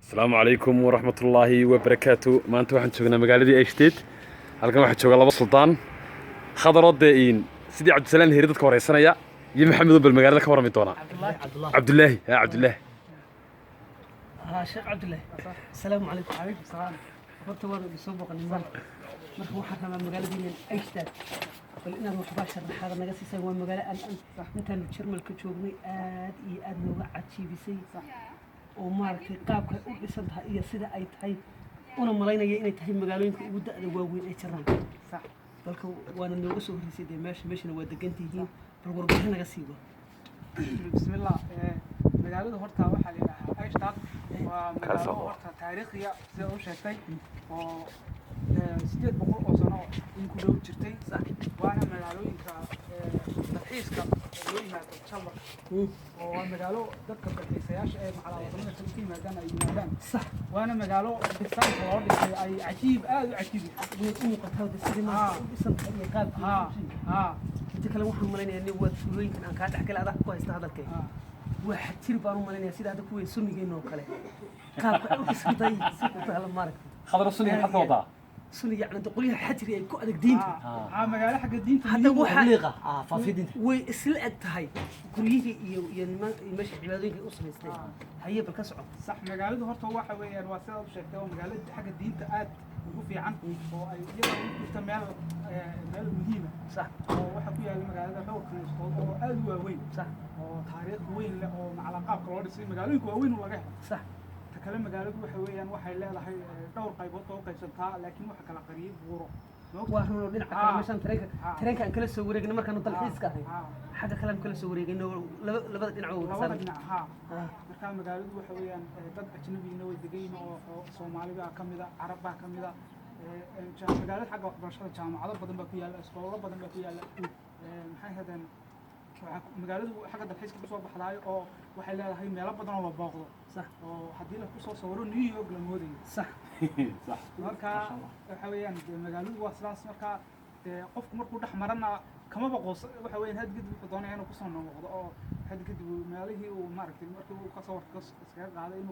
السلام عليكم ورحمة الله وبركاته. ما أنت واحد شغلنا مقالدي أشتيت. هلكن واحد شغل الله سلطان خضر الدائين سيدي عبد السلام هيردت كوريسنا يا محمد بالمقالة كورة ميتونا عبد الله يا عبد الله شيخ عبد الله السلام عليكم. وعليكم السلام. قلت ورا بسوق النظام مركب واحد من مقالدين أشتات قلنا نروح باشر هذا نقص يسوي مقالة أنت نشرمل كتشوفني آد نوقع شيء بيسي وماركتي qaabka u dhisan tahay iyo sida ay tahay una maleynaya inay tahay magaalooyinka ugu da'da waaweyn ee jiraan sax dalka waana nooga soo horreysay meeshana waa degantihiin barwarbixin naga siibo bismillah magaalada horta waxa la yiraahdaa Eichstatt waa magaalo horta taariikhiya sida uu sheegtay oo 800 oo sano in ku dhow jirtay sax waana magaalooyinka dalxiiska loo yimaado Chalmar oo magaalo dadka dalxiisayaasha ee macallimiinta ka yimaadaan ay yimaadaan sax waana magaalo dhisaan loo dhisay ay cajiib aad u cajiib u muuqato sidii dhisan iyo qaab inta kale waxaan maleynayaa in wad fuulooyinkan aan ka dhaxgal adag ku haysta hadalkay waxa jir baan u maleynayaa sida hadda kuwii sunnigeena oo kale qaabka u dhisantay si ku taala marag خضر السني حتى وضع sunni يعني qolyaha xajri ay ku adag diinta magaalo xagga diinta hadda waxa liiqa faafidinta way isla eg tahay guriyihii iyo meesha cibaadooyinka u samaystay haye bal ka socod sax magaaladu horta waxa weeyaan waa sida uu sheegtay oo magaalada xagga diinta aad ugu fiican oo ay iyaga u jirta meel muhiim ah sax oo waxa ku yaala magaalada dhowr kaniisadood oo aad u waaweyn sax oo taariikh weyn leh oo macallin qaabka loo dhisay magaalooyinka waaweyn oo laga helo sax kala magaaladu waxa weeyaan waxay leedahay dhowr qaybood oo qaybsantaa laakiin waxa kala qariyay buuro waa runoo dhinaca kale meeshan tareenka aan kala soo wareegno markaan dalxiiska ahay xagga kale aan kala soo wareegno labada dhinac oo marka magaaladu waxa weeyaan dad ajnabiina way degan oo Soomaaliga kamid ah Carab baa kamid ah magaalada xagga waxbarashada jaamacado badan baa ku yaala iskoolo badan baa ku yaala maxay hadeen magaaladu xagga dalxiiska ku soo baxday oo waxay leedahay meelo badan oo la booqdo sax oo hadii la ku soo sawiro New York la moodayo sax sax marka waxa weeyaan magaaladu waa sidaas marka qofku markuu dhex marana kama baqoos waxa weeyaan had gid wuxuu doonaya inuu ku soo noqdo oo had gid meelihii uu maaragtay markii uu ka soo warkas iska qaaday